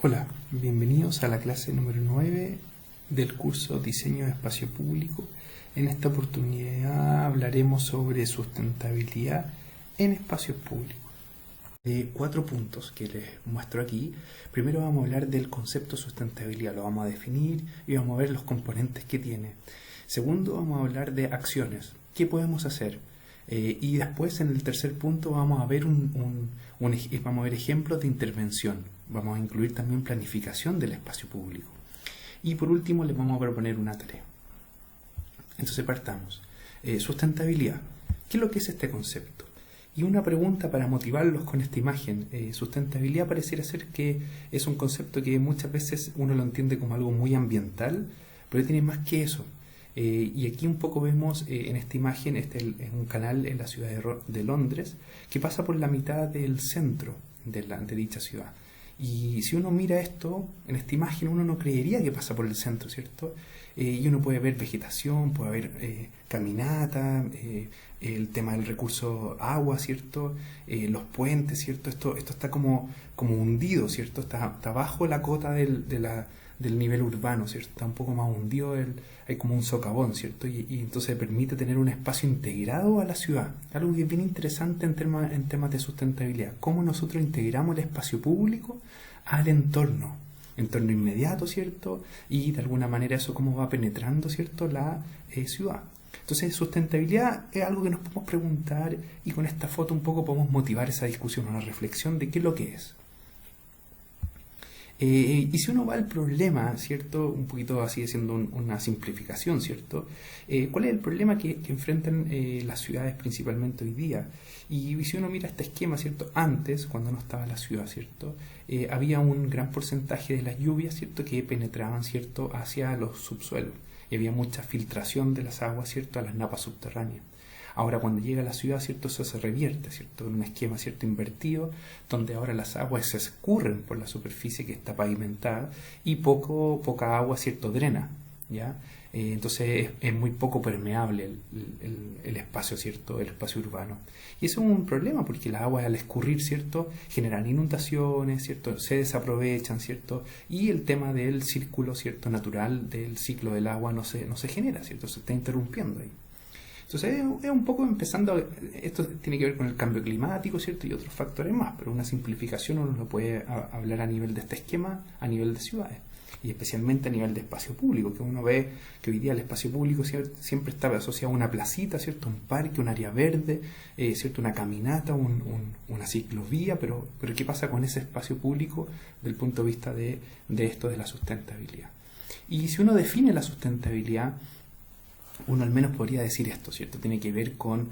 Hola, bienvenidos a la clase número 9 del curso Diseño de Espacio Público. En esta oportunidad hablaremos sobre sustentabilidad en espacios públicos. 4 puntos que les muestro aquí. Primero vamos a hablar del concepto sustentabilidad, lo vamos a definir y vamos a ver los componentes que tiene. Segundo, vamos a hablar de acciones, qué podemos hacer. Y después en el tercer punto vamos a ver vamos a ver ejemplos de intervención. Vamos a incluir también planificación del espacio público. Y por último les vamos a proponer una tarea. Entonces partamos. Sustentabilidad. ¿Qué es lo que es este concepto? Y una pregunta para motivarlos con esta imagen. Sustentabilidad pareciera ser que es un concepto que muchas veces uno lo entiende como algo muy ambiental, pero tiene más que eso. Y aquí un poco vemos en esta imagen, este es un canal en la ciudad de Londres que pasa por la mitad del centro de dicha ciudad. Y si uno mira esto, en esta imagen uno no creería que pasa por el centro, ¿cierto? Y uno puede ver vegetación, puede ver caminata, el tema del recurso agua, ¿cierto? Los puentes, ¿cierto? Esto está como hundido, ¿cierto? Está bajo la cota del nivel urbano, ¿cierto? Está un poco más hundido, hay como un socavón, ¿cierto? Y entonces permite tener un espacio integrado a la ciudad. Algo que es bien interesante en temas de sustentabilidad. Cómo nosotros integramos el espacio público al entorno inmediato, ¿cierto? Y de alguna manera eso cómo va penetrando, ¿cierto? La ciudad. Entonces, sustentabilidad es algo que nos podemos preguntar y con esta foto un poco podemos motivar esa discusión, una reflexión de qué es lo que es. Y si uno va al problema, ¿cierto? Un poquito así haciendo una simplificación, ¿cierto? ¿Cuál es el problema que enfrentan las ciudades principalmente hoy día? Y si uno mira este esquema, ¿cierto? Antes, cuando no estaba la ciudad, ¿cierto? Había un gran porcentaje de las lluvias, ¿cierto? Que penetraban, ¿cierto? Hacia los subsuelos. Y había mucha filtración de las aguas, ¿cierto? A las napas subterráneas. Ahora cuando llega a la ciudad, ¿cierto? Eso se revierte, ¿cierto? En un esquema, ¿cierto? Invertido, donde ahora las aguas se escurren por la superficie que está pavimentada y poca agua, ¿cierto? Drena, ¿ya? Entonces es muy poco permeable el espacio, ¿cierto? El espacio urbano. Y eso es un problema porque las aguas al escurrir, ¿cierto? Generan inundaciones, ¿cierto? Se desaprovechan, ¿cierto? Y el tema del círculo, ¿cierto? Natural del ciclo del agua no se genera, ¿cierto? Se está interrumpiendo ahí. Entonces es un poco esto tiene que ver con el cambio climático, ¿cierto? Y otros factores más, pero una simplificación uno lo puede hablar a nivel de este esquema, a nivel de ciudades, y especialmente a nivel de espacio público, que uno ve que hoy día el espacio público siempre está asociado a una placita, ¿cierto? Un parque, un área verde, ¿cierto? Una caminata, una ciclovía, pero ¿qué pasa con ese espacio público desde el punto de vista de esto de la sustentabilidad? Y si uno define la sustentabilidad, uno al menos podría decir esto, ¿cierto? Tiene que ver con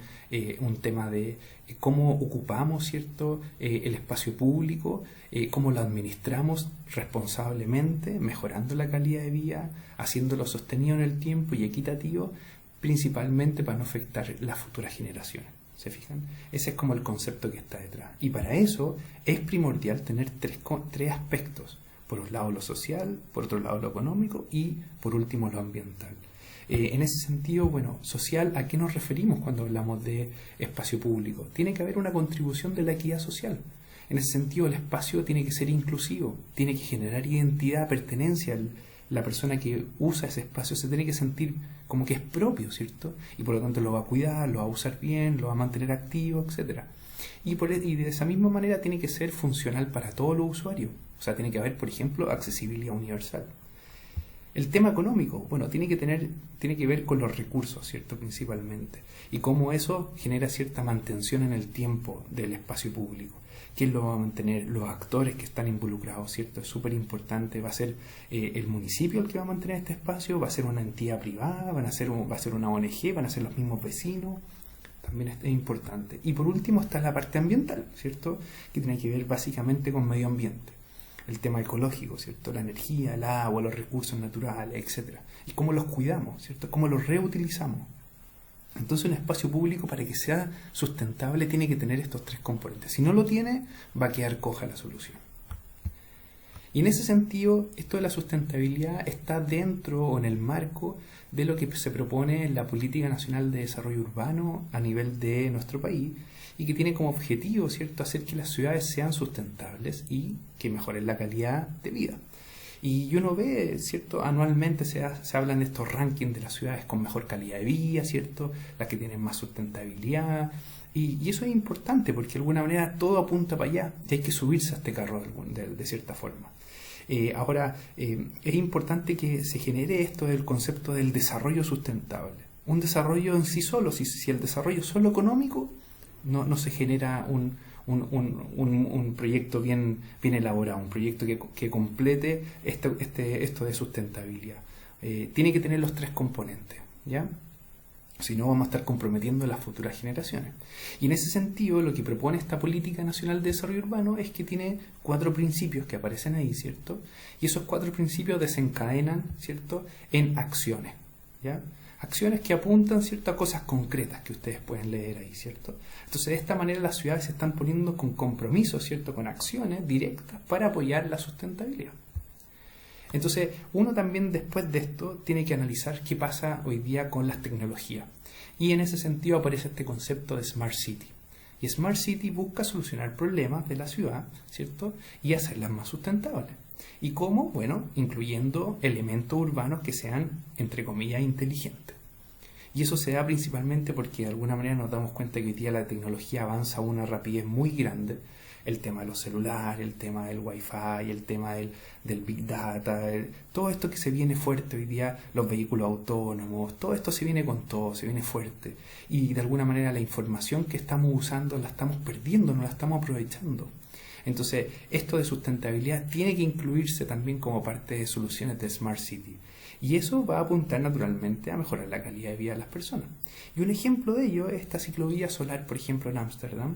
un tema de cómo ocupamos, ¿cierto? El espacio público, cómo lo administramos responsablemente, mejorando la calidad de vida, haciéndolo sostenido en el tiempo y equitativo, principalmente para no afectar las futuras generaciones. ¿Se fijan? Ese es como el concepto que está detrás. Y para eso es primordial tener tres aspectos. Por un lado lo social, por otro lado lo económico y por último lo ambiental. En ese sentido, bueno, social, ¿a qué nos referimos cuando hablamos de espacio público? Tiene que haber una contribución de la equidad social. En ese sentido, el espacio tiene que ser inclusivo, tiene que generar identidad, pertenencia. La persona que usa ese espacio se tiene que sentir como que es propio, ¿cierto? Y por lo tanto lo va a cuidar, lo va a usar bien, lo va a mantener activo, etc. Y de esa misma manera tiene que ser funcional para todos los usuarios. O sea, tiene que haber, por ejemplo, accesibilidad universal. El tema económico, bueno, tiene que ver con los recursos, ¿cierto? Principalmente. Y cómo eso genera cierta mantención en el tiempo del espacio público. ¿Quién lo va a mantener? Los actores que están involucrados, ¿cierto? Es súper importante. ¿Va a ser el municipio el que va a mantener este espacio? ¿Va a ser una entidad privada? ¿Va a ser una ONG? ¿Van a ser los mismos vecinos? También es importante. Y por último está la parte ambiental, ¿cierto? Que tiene que ver básicamente con medio ambiente. El tema ecológico, ¿cierto? La energía, el agua, los recursos naturales, etc. Y cómo los cuidamos, ¿cierto? Cómo los reutilizamos. Entonces un espacio público para que sea sustentable tiene que tener estos tres componentes. Si no lo tiene, va a quedar coja la solución. Y en ese sentido, esto de la sustentabilidad está dentro o en el marco de lo que se propone en la Política Nacional de Desarrollo Urbano a nivel de nuestro país y que tiene como objetivo, ¿cierto?, hacer que las ciudades sean sustentables y que mejoren la calidad de vida. Y uno ve, ¿cierto? Anualmente se hablan de estos rankings de las ciudades con mejor calidad de vida, ¿cierto? Las que tienen más sustentabilidad. Y eso es importante porque de alguna manera todo apunta para allá y hay que subirse a este carro de cierta forma. Ahora, es importante que se genere esto del concepto del desarrollo sustentable. Un desarrollo en sí solo, si el desarrollo es solo económico, no se genera un proyecto bien elaborado, un proyecto que complete esto de sustentabilidad. Tiene que tener los tres componentes, ¿ya? Si no, vamos a estar comprometiendo a las futuras generaciones. Y en ese sentido, lo que propone esta Política Nacional de Desarrollo Urbano es que tiene 4 principios que aparecen ahí, ¿cierto? Y esos 4 principios desencadenan, ¿cierto?, en acciones, ¿ya? Acciones que apuntan, ¿cierto?, a cosas concretas que ustedes pueden leer ahí, ¿cierto? Entonces, de esta manera las ciudades se están poniendo con compromisos, ¿cierto?, con acciones directas para apoyar la sustentabilidad. Entonces, uno también después de esto tiene que analizar qué pasa hoy día con las tecnologías. Y en ese sentido aparece este concepto de Smart City. Y Smart City busca solucionar problemas de la ciudad, ¿cierto?, y hacerlas más sustentables. ¿Y cómo? Bueno, incluyendo elementos urbanos que sean, entre comillas, inteligentes. Y eso se da principalmente porque de alguna manera nos damos cuenta que hoy día la tecnología avanza a una rapidez muy grande. El tema de los celulares, el tema del Wi-Fi, el tema del Big Data, todo esto que se viene fuerte hoy día, los vehículos autónomos, todo esto se viene con todo, se viene fuerte. Y de alguna manera la información que estamos usando la estamos perdiendo, no la estamos aprovechando. Entonces, esto de sustentabilidad tiene que incluirse también como parte de soluciones de Smart City. Y eso va a apuntar naturalmente a mejorar la calidad de vida de las personas. Y un ejemplo de ello es esta ciclovía solar, por ejemplo, en Ámsterdam,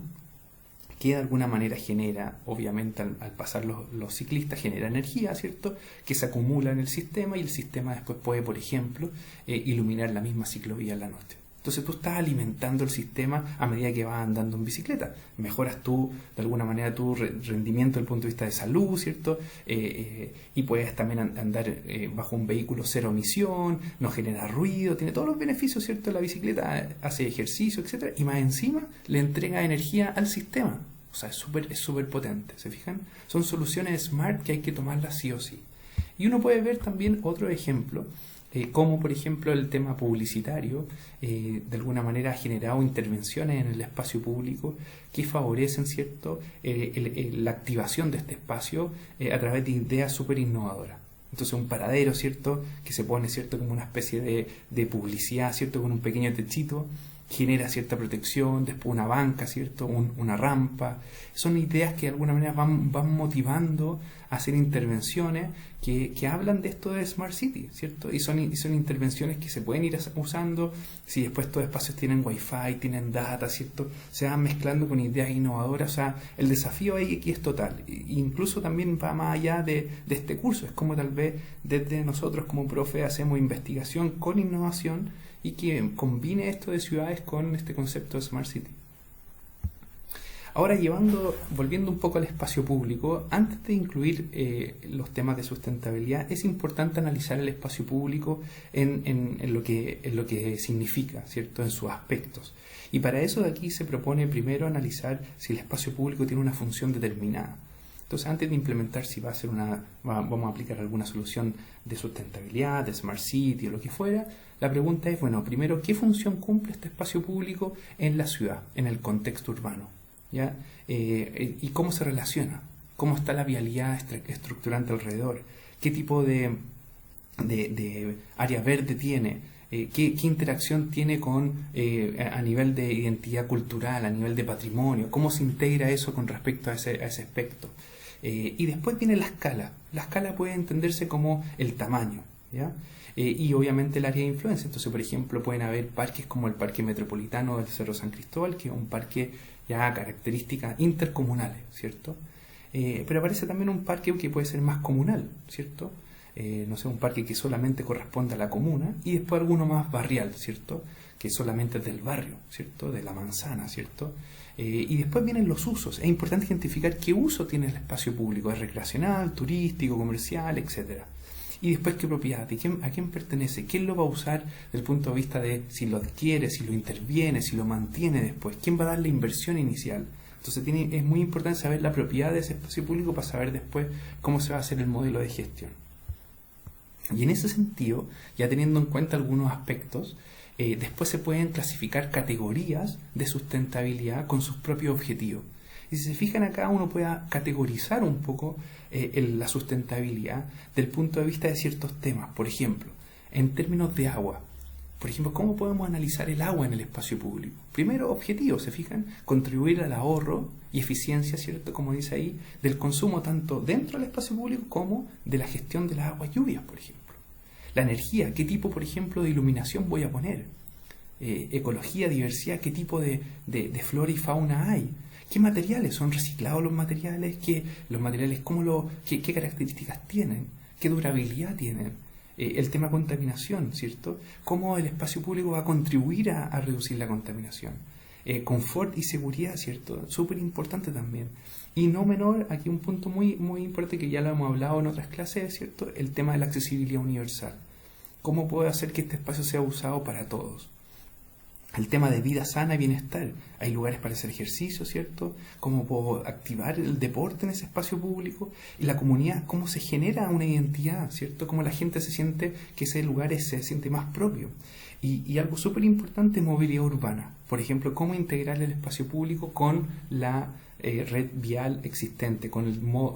que de alguna manera genera, obviamente al pasar los ciclistas, genera energía, ¿cierto?, que se acumula en el sistema y el sistema después puede, por ejemplo, iluminar la misma ciclovía en la noche. Entonces tú estás alimentando el sistema a medida que vas andando en bicicleta. Mejoras tú, de alguna manera, tu rendimiento desde el punto de vista de salud, ¿cierto? Y puedes también andar bajo un vehículo cero emisión, no genera ruido, tiene todos los beneficios, ¿cierto? La bicicleta hace ejercicio, etcétera, y más encima le entrega energía al sistema. O sea, es súper potente, ¿se fijan? Son soluciones smart que hay que tomarlas sí o sí. Y uno puede ver también otro ejemplo, como por ejemplo el tema publicitario de alguna manera ha generado intervenciones en el espacio público que favorecen, ¿cierto?, la activación de este espacio a través de ideas súper innovadoras. Entonces un paradero, ¿cierto?, que se pone, ¿cierto?, como una especie de publicidad, ¿cierto?, con un pequeño techito, genera cierta protección, después una banca, ¿cierto?, una rampa. Son ideas que de alguna manera van motivando a hacer intervenciones que hablan de esto de Smart City, ¿cierto? Y son intervenciones que se pueden ir usando si después estos espacios tienen Wi-Fi, tienen data, ¿cierto? Se van mezclando con ideas innovadoras. O sea, el desafío ahí aquí es total. Incluso también va más allá de este curso. Es como tal vez desde nosotros como profe hacemos investigación con innovación y que combine esto de ciudades con este concepto de Smart City. Ahora volviendo un poco al espacio público, antes de incluir los temas de sustentabilidad, es importante analizar el espacio público en lo que significa, ¿cierto?, en sus aspectos. Y para eso de aquí se propone primero analizar si el espacio público tiene una función determinada. Entonces, antes de implementar si vamos a aplicar alguna solución de sustentabilidad, de Smart City o lo que fuera, la pregunta es, bueno, primero, ¿qué función cumple este espacio público en la ciudad, en el contexto urbano? ¿Ya? ¿Y cómo se relaciona? ¿Cómo está la vialidad estructurante alrededor? ¿Qué tipo de área verde tiene? ¿Qué interacción tiene a nivel de identidad cultural, a nivel de patrimonio? ¿Cómo se integra eso con respecto a ese aspecto? Y después viene la escala. La escala puede entenderse como el tamaño, ¿ya? Y obviamente el área de influencia. Entonces, por ejemplo, pueden haber parques como el Parque Metropolitano del Cerro San Cristóbal, que es un parque ya características intercomunales, ¿cierto? Pero aparece también un parque que puede ser más comunal, ¿cierto? No sé, un parque que solamente corresponde a la comuna, y después alguno más barrial, ¿cierto?, que solamente es del barrio, ¿cierto?, de la manzana, ¿cierto? Y después vienen los usos. Es importante identificar qué uso tiene el espacio público. ¿Es recreacional, turístico, comercial, etcétera? Y después qué propiedad, a quién pertenece, quién lo va a usar desde el punto de vista de si lo adquiere, si lo interviene, si lo mantiene después, quién va a dar la inversión inicial. Entonces es muy importante saber la propiedad de ese espacio público para saber después cómo se va a hacer el modelo de gestión. Y en ese sentido, ya teniendo en cuenta algunos aspectos, después se pueden clasificar categorías de sustentabilidad con sus propios objetivos. Y si se fijan acá, uno puede categorizar un poco la sustentabilidad del punto de vista de ciertos temas. Por ejemplo, en términos de agua. Por ejemplo, ¿cómo podemos analizar el agua en el espacio público? Primero, objetivo, ¿se fijan? Contribuir al ahorro y eficiencia, ¿cierto? Como dice ahí, del consumo tanto dentro del espacio público como de la gestión de las aguas lluvias, por ejemplo. La energía, ¿qué tipo, por ejemplo, de iluminación voy a poner? Ecología, diversidad, ¿qué tipo de flora y fauna hay? ¿Qué materiales? ¿Son reciclados los materiales? ¿Qué características tienen? ¿Qué durabilidad tienen? El tema contaminación, ¿cierto? ¿Cómo el espacio público va a contribuir a reducir la contaminación? Confort y seguridad, ¿cierto? Súper importante también. Y no menor, aquí un punto muy, muy importante que ya lo hemos hablado en otras clases, ¿cierto? El tema de la accesibilidad universal. ¿Cómo puedo hacer que este espacio sea usado para todos? El tema de vida sana y bienestar. Hay lugares para hacer ejercicio, ¿cierto? ¿Cómo puedo activar el deporte en ese espacio público? Y la comunidad, ¿cómo se genera una identidad, ¿cierto? Cómo la gente se siente que ese lugar se siente más propio. Y algo súper importante, movilidad urbana. Por ejemplo, cómo integrar el espacio público con la red vial existente, con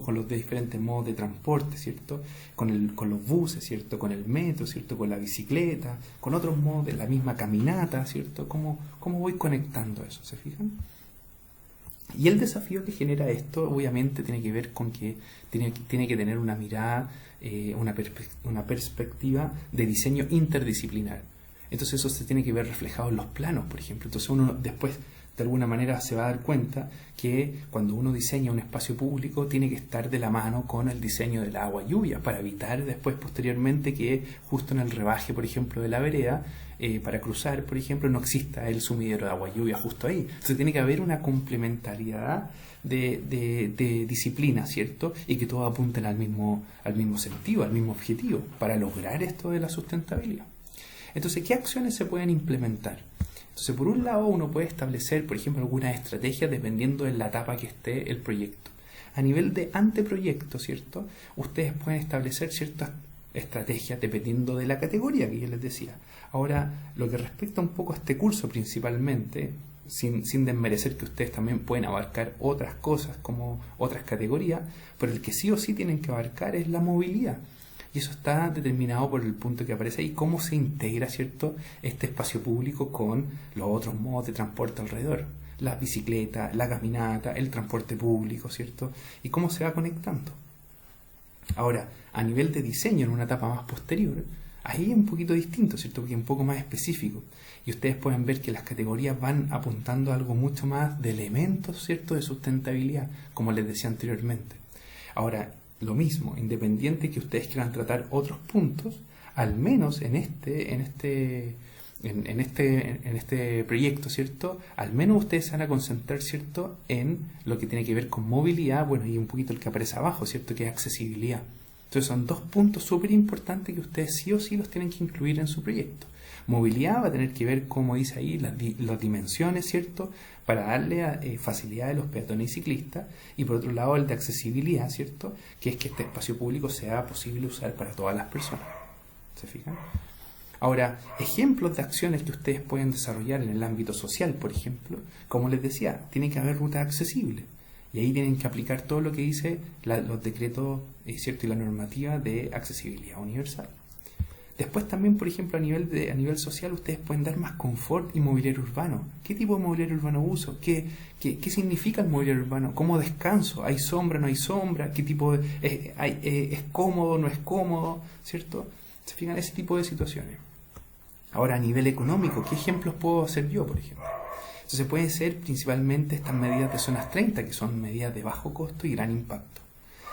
los diferentes modos de transporte, ¿cierto? Con los buses, ¿cierto? Con el metro, ¿cierto? Con la bicicleta, con otros modos de la misma caminata, ¿cierto? ¿Cómo voy conectando eso? ¿Se fijan? Y el desafío que genera esto, obviamente, tiene que ver con que tiene que tener una mirada, una perspectiva de diseño interdisciplinar. Entonces eso se tiene que ver reflejado en los planos, por ejemplo. Entonces uno después, de alguna manera, se va a dar cuenta que cuando uno diseña un espacio público tiene que estar de la mano con el diseño del agua lluvia para evitar después, posteriormente, que justo en el rebaje, por ejemplo, de la vereda, para cruzar, por ejemplo, no exista el sumidero de agua lluvia justo ahí. Entonces tiene que haber una complementariedad de disciplina, ¿cierto? Y que todos apunten al mismo sentido, al mismo objetivo, para lograr esto de la sustentabilidad. Entonces, ¿qué acciones se pueden implementar? Entonces, por un lado, uno puede establecer, por ejemplo, algunas estrategias dependiendo de la etapa que esté el proyecto. A nivel de anteproyecto, ¿cierto? Ustedes pueden establecer ciertas estrategias dependiendo de la categoría que yo les decía. Ahora, lo que respecta un poco a este curso principalmente, sin desmerecer que ustedes también pueden abarcar otras cosas como otras categorías, pero el que sí o sí tienen que abarcar es la movilidad. Y eso está determinado por el punto que aparece ahí, cómo se integra, ¿cierto?, este espacio público con los otros modos de transporte alrededor. La bicicleta, la caminata, el transporte público, ¿cierto? Y cómo se va conectando. Ahora, a nivel de diseño, en una etapa más posterior, ahí es un poquito distinto, ¿cierto? Porque es un poco más específico. Y ustedes pueden ver que las categorías van apuntando a algo mucho más de elementos, ¿cierto?, de sustentabilidad, como les decía anteriormente. Ahora, lo mismo, independiente que ustedes quieran tratar otros puntos, al menos en este proyecto, ¿cierto? Al menos ustedes se van a concentrar, ¿cierto?, en lo que tiene que ver con movilidad, bueno, y un poquito el que aparece abajo, ¿cierto?, que es accesibilidad. Entonces son dos puntos súper importantes que ustedes sí o sí los tienen que incluir en su proyecto. Movilidad va a tener que ver, como dice ahí, las dimensiones, ¿cierto?, para darle facilidad a los peatones y ciclistas, y por otro lado el de accesibilidad, ¿cierto?, que es que este espacio público sea posible usar para todas las personas. ¿Se fijan? Ahora, ejemplos de acciones que ustedes pueden desarrollar en el ámbito social, por ejemplo, como les decía, tiene que haber rutas accesibles, y ahí tienen que aplicar todo lo que dice los decretos, ¿cierto?, y la normativa de accesibilidad universal. Después también, por ejemplo, a nivel social, ustedes pueden dar más confort y mobiliario urbano. ¿Qué tipo de mobiliario urbano uso? ¿Qué significa el mobiliario urbano? ¿Cómo descanso? ¿Hay sombra, no hay sombra? ¿Qué tipo de, es cómodo, no es cómodo? ¿Cierto? ¿Se fijan? Ese tipo de situaciones. Ahora, a nivel económico, ¿qué ejemplos puedo hacer yo, por ejemplo? Entonces pueden ser principalmente estas medidas de zonas 30, que son medidas de bajo costo y gran impacto.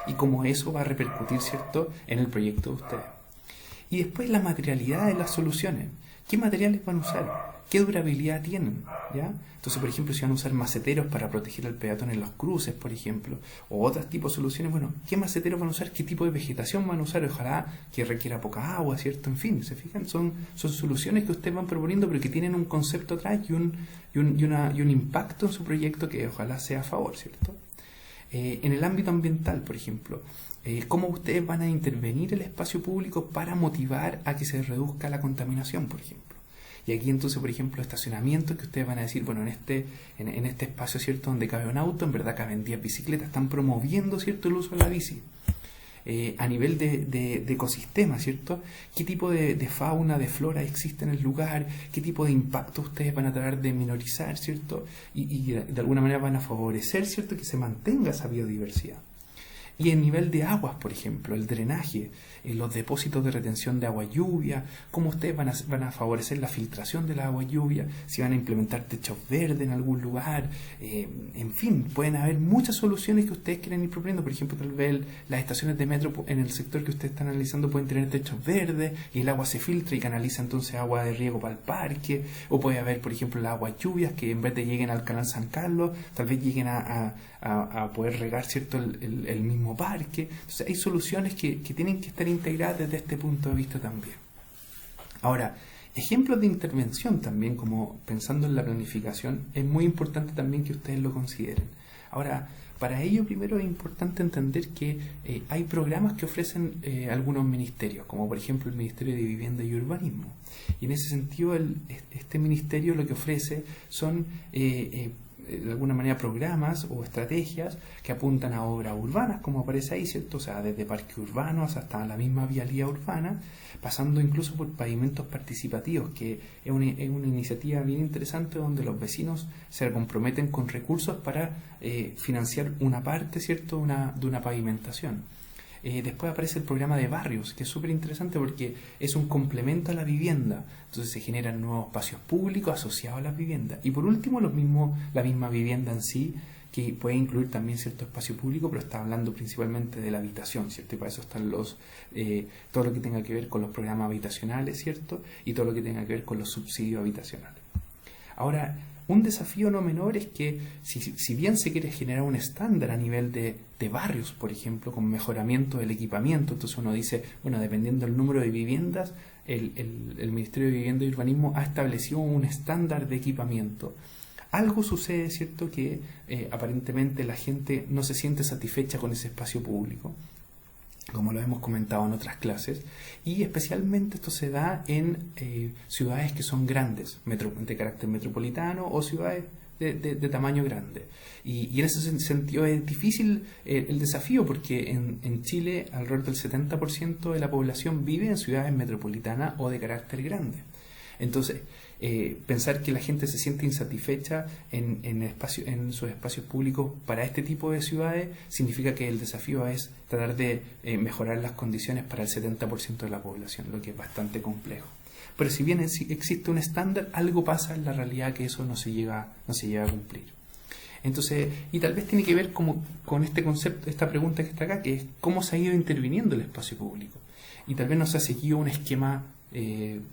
Y cómo eso va a repercutir, ¿cierto?, en el proyecto de ustedes. Y después la materialidad de las soluciones. ¿Qué materiales van a usar? ¿Qué durabilidad tienen? ¿Ya? Entonces, por ejemplo, si van a usar maceteros para proteger al peatón en los cruces, por ejemplo, o otros tipos de soluciones, bueno, ¿qué maceteros van a usar? ¿Qué tipo de vegetación van a usar? Ojalá que requiera poca agua, ¿cierto? En fin, ¿se fijan? Son soluciones que ustedes van proponiendo, pero que tienen un concepto atrás y un impacto en su proyecto que ojalá sea a favor, ¿cierto? En el ámbito ambiental, por ejemplo, ¿cómo ustedes van a intervenir el espacio público para motivar a que se reduzca la contaminación, por ejemplo? Y aquí entonces, por ejemplo, estacionamiento, que ustedes van a decir, bueno, en este espacio, ¿cierto?, donde cabe un auto, en verdad caben 10 bicicletas, están promoviendo, ¿cierto?, el uso de la bici. A nivel de ecosistema, ¿cierto? ¿Qué tipo de fauna, de flora existe en el lugar? ¿Qué tipo de impacto ustedes van a tratar de minorizar, ¿cierto? Y de alguna manera van a favorecer, ¿cierto?, que se mantenga esa biodiversidad. Y en nivel de aguas, por ejemplo, el drenaje, los depósitos de retención de agua lluvia, cómo ustedes van a favorecer la filtración de la agua lluvia, si van a implementar techos verdes en algún lugar, en fin, pueden haber muchas soluciones que ustedes quieren ir proponiendo. Por ejemplo, tal vez las estaciones de metro en el sector que ustedes están analizando pueden tener techos verdes y el agua se filtra y canaliza entonces agua de riego para el parque, o puede haber, por ejemplo, las aguas lluvias que en vez de lleguen al canal San Carlos, tal vez lleguen a poder regar, ¿cierto?, el mismo parque. Entonces hay soluciones que tienen que estar integradas desde este punto de vista también. Ahora, ejemplos de intervención también, como pensando en la planificación, es muy importante también que ustedes lo consideren. Ahora, para ello primero es importante entender que hay programas que ofrecen algunos ministerios, como por ejemplo el Ministerio de Vivienda y Urbanismo. Y en ese sentido, este ministerio lo que ofrece son de alguna manera programas o estrategias que apuntan a obras urbanas, como aparece ahí, ¿cierto? O sea, desde parques urbanos hasta la misma vialidad urbana, pasando incluso por pavimentos participativos, que es una iniciativa bien interesante donde los vecinos se comprometen con recursos para financiar una parte, ¿cierto?, de una pavimentación. Después aparece el programa de barrios, que es súper interesante porque es un complemento a la vivienda. Entonces se generan nuevos espacios públicos asociados a las viviendas. Y por último, la misma vivienda en sí, que puede incluir también cierto espacio público, pero está hablando principalmente de la habitación, ¿cierto? Y para eso están todo lo que tenga que ver con los programas habitacionales, ¿cierto? Y todo lo que tenga que ver con los subsidios habitacionales. Ahora, un desafío no menor es que si bien se quiere generar un estándar a nivel de barrios, por ejemplo, con mejoramiento del equipamiento, entonces uno dice, bueno, dependiendo del número de viviendas, el Ministerio de Vivienda y Urbanismo ha establecido un estándar de equipamiento. Algo sucede, ¿cierto?, que aparentemente la gente no se siente satisfecha con ese espacio público, como lo hemos comentado en otras clases, y especialmente esto se da en ciudades que son grandes, de carácter metropolitano, o ciudades de tamaño grande. Y en ese sentido es difícil el desafío, porque en Chile alrededor del 70% de la población vive en ciudades metropolitanas o de carácter grande. Entonces, pensar que la gente se siente insatisfecha en sus espacios públicos para este tipo de ciudades significa que el desafío es tratar de mejorar las condiciones para el 70% de la población, lo que es bastante complejo. Pero si bien existe un estándar, algo pasa en la realidad que eso no se llega a cumplir. Entonces, y tal vez tiene que ver con este concepto, esta pregunta que está acá, que es cómo se ha ido interviniendo el espacio público. Y tal vez no se ha seguido un esquema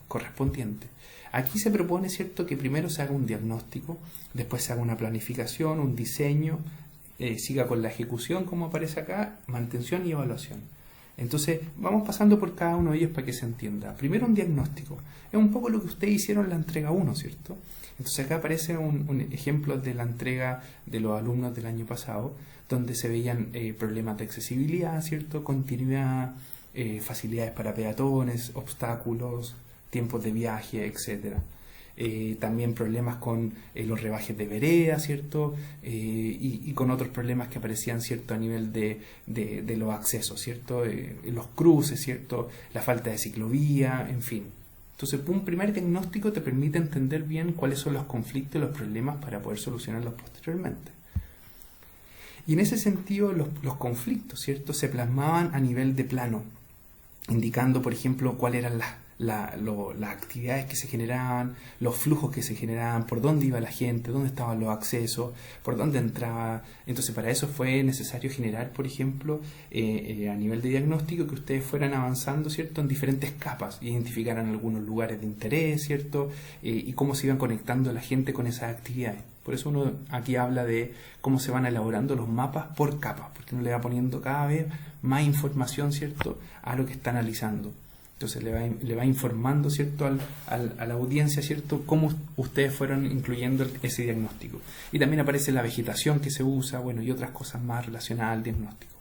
correspondiente. Aquí se propone, ¿cierto?, que primero se haga un diagnóstico, después se haga una planificación, un diseño, siga con la ejecución, como aparece acá, mantención y evaluación. Entonces, vamos pasando por cada uno de ellos para que se entienda. Primero, un diagnóstico. Es un poco lo que ustedes hicieron en la entrega 1, ¿cierto? Entonces, acá aparece un ejemplo de la entrega de los alumnos del año pasado, donde se veían problemas de accesibilidad, ¿cierto?, continuidad, facilidades para peatones, obstáculos, tiempos de viaje, etcétera. También problemas con los rebajes de vereda, ¿cierto? Y con otros problemas que aparecían, ¿cierto?, a nivel de los accesos, ¿cierto? Los cruces, ¿cierto? La falta de ciclovía, en fin. Entonces, un primer diagnóstico te permite entender bien cuáles son los conflictos y los problemas para poder solucionarlos posteriormente. Y en ese sentido, los conflictos, ¿cierto?, se plasmaban a nivel de plano, indicando, por ejemplo, cuáles eran las actividades que se generaban, los flujos que se generaban, por dónde iba la gente, dónde estaban los accesos, por dónde entraba. Entonces para eso fue necesario generar, por ejemplo, a nivel de diagnóstico, que ustedes fueran avanzando, ¿cierto?, en diferentes capas, identificaran algunos lugares de interés, ¿cierto?, y cómo se iban conectando la gente con esas actividades. Por eso uno aquí habla de cómo se van elaborando los mapas por capas, porque uno le va poniendo cada vez más información, ¿cierto?, a lo que está analizando. Entonces le va informando, ¿cierto?, a la audiencia, ¿cierto?, cómo ustedes fueron incluyendo ese diagnóstico. Y también aparece la vegetación que se usa, bueno, y otras cosas más relacionadas al diagnóstico.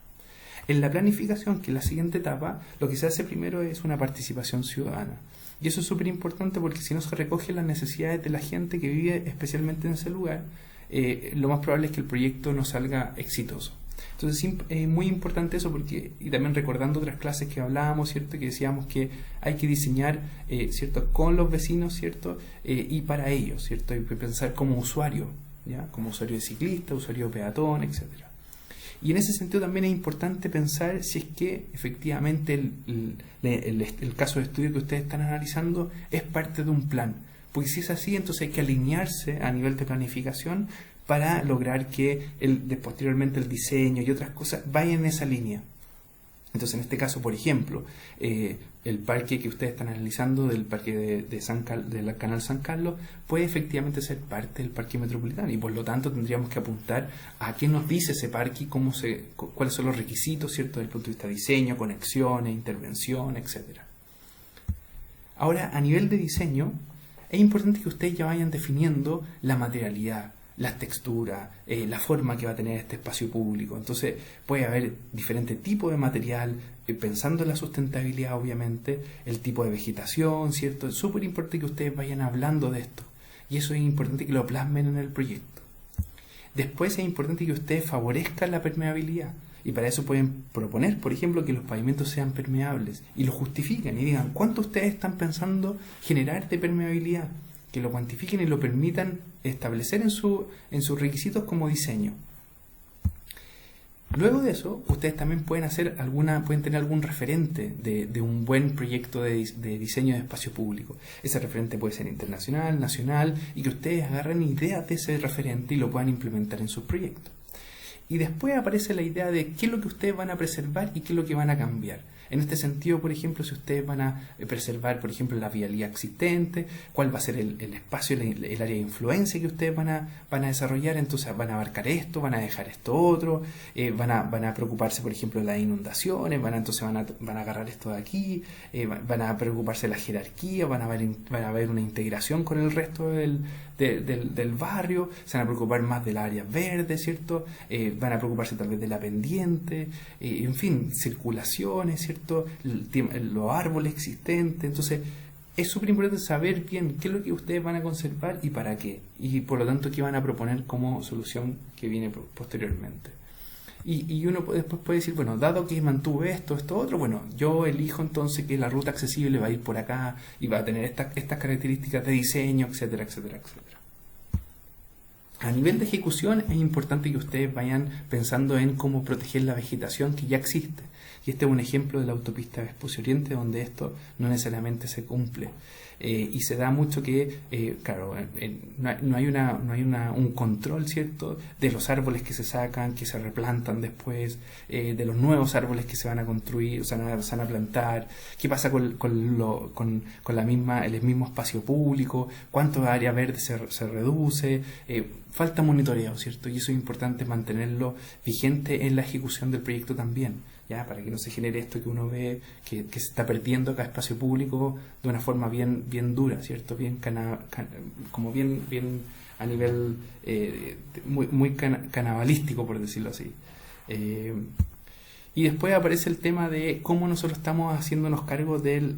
En la planificación, que es la siguiente etapa, lo que se hace primero es una participación ciudadana. Y eso es súper importante porque si no se recogen las necesidades de la gente que vive especialmente en ese lugar, lo más probable es que el proyecto no salga exitoso. Entonces es muy importante eso porque, y también recordando otras clases que hablábamos, ¿cierto?, que decíamos que hay que diseñar, ¿cierto?, con los vecinos, ¿cierto?, y para ellos, ¿cierto?, hay que pensar como usuario, ¿ya?, como usuario de ciclista, usuario de peatón, etcétera. Y en ese sentido también es importante pensar si es que efectivamente el caso de estudio que ustedes están analizando es parte de un plan. Porque si es así, entonces hay que alinearse a nivel de planificación para lograr que posteriormente el diseño y otras cosas vayan en esa línea. Entonces, en este caso, por ejemplo, el parque que ustedes están analizando del parque del Canal San Carlos puede efectivamente ser parte del parque metropolitano y por lo tanto tendríamos que apuntar a qué nos dice ese parque y cuáles son los requisitos, ¿cierto?, desde el punto de vista de diseño, conexiones, intervención, etcétera. Ahora, a nivel de diseño, es importante que ustedes ya vayan definiendo la materialidad, las texturas, la forma que va a tener este espacio público. Entonces puede haber diferentes tipos de material, pensando en la sustentabilidad obviamente, el tipo de vegetación, ¿cierto? Es súper importante que ustedes vayan hablando de esto y eso es importante que lo plasmen en el proyecto. Después es importante que ustedes favorezcan la permeabilidad y para eso pueden proponer, por ejemplo, que los pavimentos sean permeables y lo justifiquen y digan cuánto ustedes están pensando generar de permeabilidad, que lo cuantifiquen y lo permitan establecer en sus requisitos como diseño. Luego de eso, ustedes también pueden tener algún referente de un buen proyecto de diseño de espacio público. Ese referente puede ser internacional, nacional, y que ustedes agarren ideas de ese referente y lo puedan implementar en sus proyectos. Y después aparece la idea de qué es lo que ustedes van a preservar y qué es lo que van a cambiar. En este sentido, por ejemplo, si ustedes van a preservar, por ejemplo, la vialidad existente, cuál va a ser el espacio, el área de influencia que ustedes van a desarrollar, entonces van a abarcar esto, van a dejar esto otro, van a preocuparse, por ejemplo, de las inundaciones, van a agarrar esto de aquí, van a preocuparse de la jerarquía, van a ver una integración con el resto del barrio, se van a preocupar más del área verde, ¿cierto? Van a preocuparse tal vez de la pendiente, en fin, circulaciones, ¿cierto? Los árboles existentes. Entonces es súper importante saber bien qué es lo que ustedes van a conservar y para qué, y por lo tanto qué van a proponer como solución que viene posteriormente. Y uno después puede decir, bueno, dado que mantuve esto otro, bueno, yo elijo entonces que la ruta accesible va a ir por acá y va a tener estas características de diseño, etcétera, etcétera, etcétera. A nivel de ejecución es importante que ustedes vayan pensando en cómo proteger la vegetación que ya existe. Y este es un ejemplo de la autopista Vespucio Oriente donde esto no necesariamente se cumple. Y se da mucho que, claro, no hay un control, ¿cierto?, de los árboles que se sacan, que se replantan después, de los nuevos árboles que se van a construir, se van a plantar, qué pasa con el mismo espacio público, cuánto área verde se reduce, falta monitoreo, ¿cierto? Y eso es importante mantenerlo vigente en la ejecución del proyecto también, ¿ya? Para que no se genere esto que uno ve que se está perdiendo acá espacio público de una forma bien dura, ¿cierto? Bien a nivel muy canabalístico, por decirlo así. Y después aparece el tema de cómo nosotros estamos haciéndonos cargo del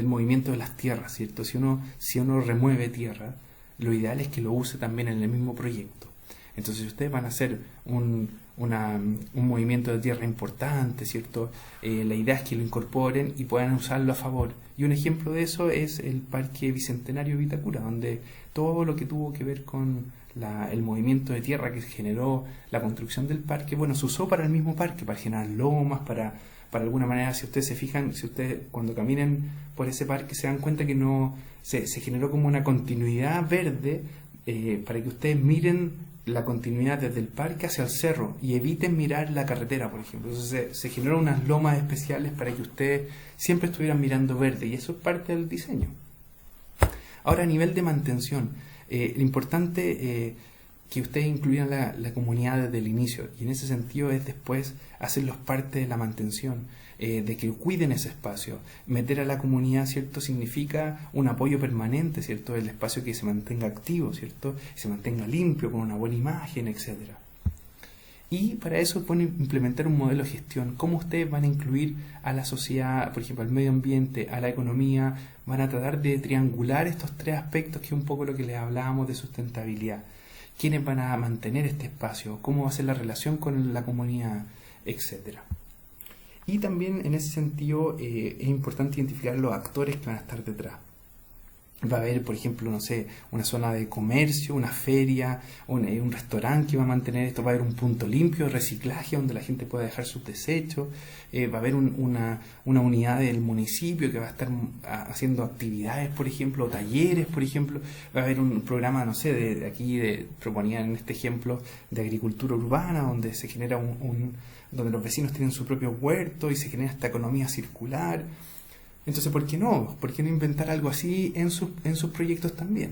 movimiento de las tierras, ¿cierto? Si uno remueve tierra, lo ideal es que lo use también en el mismo proyecto. Entonces, si ustedes van a hacer un movimiento de tierra importante, ¿cierto? La idea es que lo incorporen y puedan usarlo a favor. Y un ejemplo de eso es el Parque Bicentenario Vitacura, donde todo lo que tuvo que ver con el movimiento de tierra que generó la construcción del parque, bueno, se usó para el mismo parque, para generar lomas, para alguna manera, si ustedes se fijan, si ustedes cuando caminen por ese parque se dan cuenta que no se generó como una continuidad verde, para que ustedes miren la continuidad desde el parque hacia el cerro y eviten mirar la carretera, por ejemplo. Entonces se generó unas lomas especiales para que ustedes siempre estuvieran mirando verde, y eso es parte del diseño. Ahora, a nivel de mantención, lo importante que ustedes incluyan la comunidad desde el inicio, y en ese sentido es después hacerlos parte de la mantención, de que cuiden ese espacio. Meter a la comunidad, ¿cierto?, significa un apoyo permanente, ¿cierto?, del espacio, que se mantenga activo, ¿cierto?, se mantenga limpio, con una buena imagen, etcétera. Y para eso pueden implementar un modelo de gestión. ¿Cómo ustedes van a incluir a la sociedad, por ejemplo, al medio ambiente, a la economía? Van a tratar de triangular estos tres aspectos, que es un poco lo que les hablábamos de sustentabilidad. ¿Quiénes van a mantener este espacio? ¿Cómo va a ser la relación con la comunidad? Etcétera. Y también en ese sentido es importante identificar los actores que van a estar detrás. Va a haber, por ejemplo, no sé, una zona de comercio, una feria, un restaurante que va a mantener esto, va a haber un punto limpio de reciclaje donde la gente pueda dejar sus desechos, va a haber una unidad del municipio que va a estar haciendo actividades, por ejemplo, o talleres, por ejemplo, va a haber un programa, no sé, proponían en este ejemplo de agricultura urbana, donde se genera donde los vecinos tienen su propio huerto y se genera esta economía circular. Entonces, ¿por qué no? ¿Por qué no inventar algo así en sus proyectos también?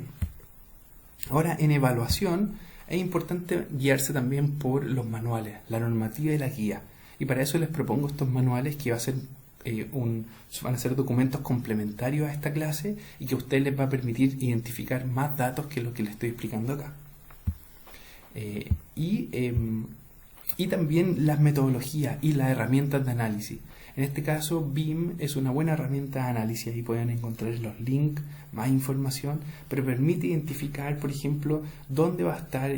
Ahora, en evaluación, es importante guiarse también por los manuales, la normativa y la guía. Y para eso les propongo estos manuales, que van a ser documentos complementarios a esta clase, y que a ustedes les va a permitir identificar más datos que lo que les estoy explicando acá. Y también las metodologías y las herramientas de análisis. En este caso, BIM es una buena herramienta de análisis. Ahí pueden encontrar los links, más información, pero permite identificar, por ejemplo, dónde va a estar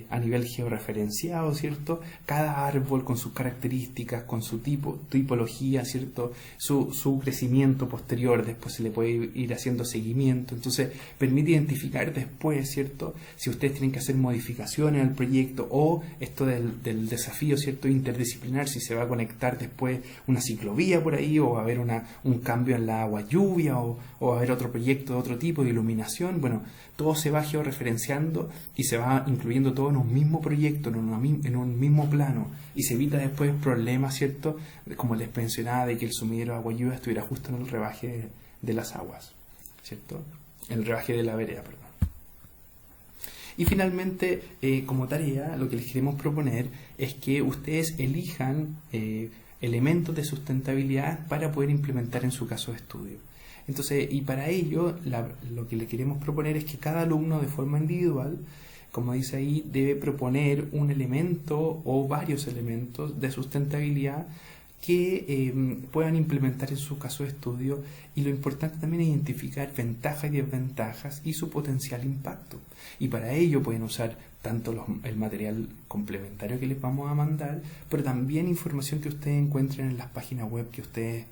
a nivel georreferenciado, ¿cierto?, cada árbol con sus características, con su tipología, ¿cierto?, su crecimiento posterior. Después se le puede ir haciendo seguimiento. Entonces, permite identificar después, ¿cierto?, si ustedes tienen que hacer modificaciones al proyecto, o esto del desafío, ¿cierto?, interdisciplinar, si se va a conectar después una ciclovía por ahí, o va a haber un cambio en la agua lluvia, o va a haber otro proyecto de otro tipo de iluminación. Bueno, todo se va georreferenciando y se va incluyendo todo en un mismo proyecto, en un mismo plano, y se evita después problemas, ¿cierto?, como les mencionaba, de que el sumidero de agua lluvia estuviera justo en el rebaje de las aguas, ¿cierto?, el rebaje de la vereda, perdón. Y finalmente, como tarea, lo que les queremos proponer es que ustedes elijan elementos de sustentabilidad para poder implementar en su caso de estudio. Entonces, y para ello, lo que le queremos proponer es que cada alumno, de forma individual, como dice ahí, debe proponer un elemento o varios elementos de sustentabilidad que puedan implementar en su caso de estudio. Y lo importante también es identificar ventajas y desventajas y su potencial impacto. Y para ello pueden usar tanto el material complementario que les vamos a mandar, pero también información que ustedes encuentren en las páginas web, que ustedes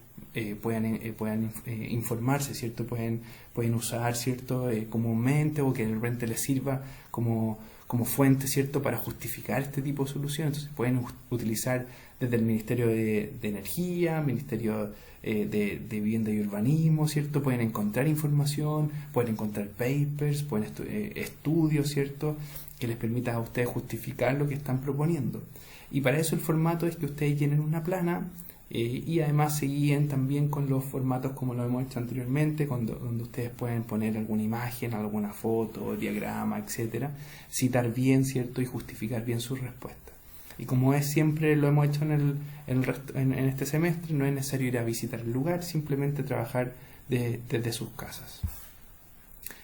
puedan informarse, ¿cierto? Pueden usar, ¿cierto?, comúnmente, o que de repente les sirva como fuente, ¿cierto?, para justificar este tipo de soluciones. Entonces pueden utilizar desde el Ministerio de Energía, Ministerio de Vivienda y Urbanismo, ¿cierto? Pueden encontrar información, pueden encontrar papers, pueden estudios, ¿cierto?, que les permita a ustedes justificar lo que están proponiendo. Y para eso el formato es que ustedes llenen una plana, y además se guíen también con los formatos como lo hemos hecho anteriormente, donde ustedes pueden poner alguna imagen, alguna foto, diagrama, etcétera, citar bien, ¿cierto?, y justificar bien su respuesta. Y como siempre lo hemos hecho en este semestre, no es necesario ir a visitar el lugar, simplemente trabajar desde sus casas.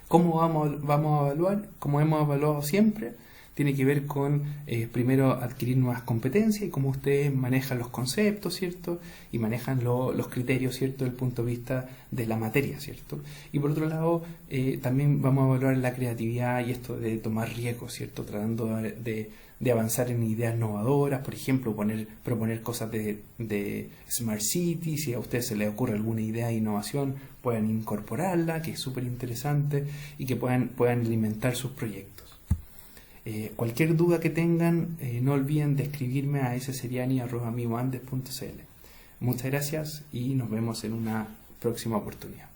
¿Cómo vamos a evaluar? Como hemos evaluado siempre, tiene que ver con primero adquirir nuevas competencias y cómo ustedes manejan los conceptos, ¿cierto?, y manejan los criterios, ¿cierto?, desde el punto de vista de la materia, ¿cierto? Y por otro lado, también vamos a evaluar la creatividad y esto de tomar riesgos, ¿cierto?, tratando de avanzar en ideas innovadoras, por ejemplo, proponer cosas de Smart City. Si a ustedes se les ocurre alguna idea de innovación, puedan incorporarla, que es súper interesante, y que puedan alimentar sus proyectos. Cualquier duda que tengan, no olviden de escribirme a sseriani@mimoandes.cl. Muchas gracias y nos vemos en una próxima oportunidad.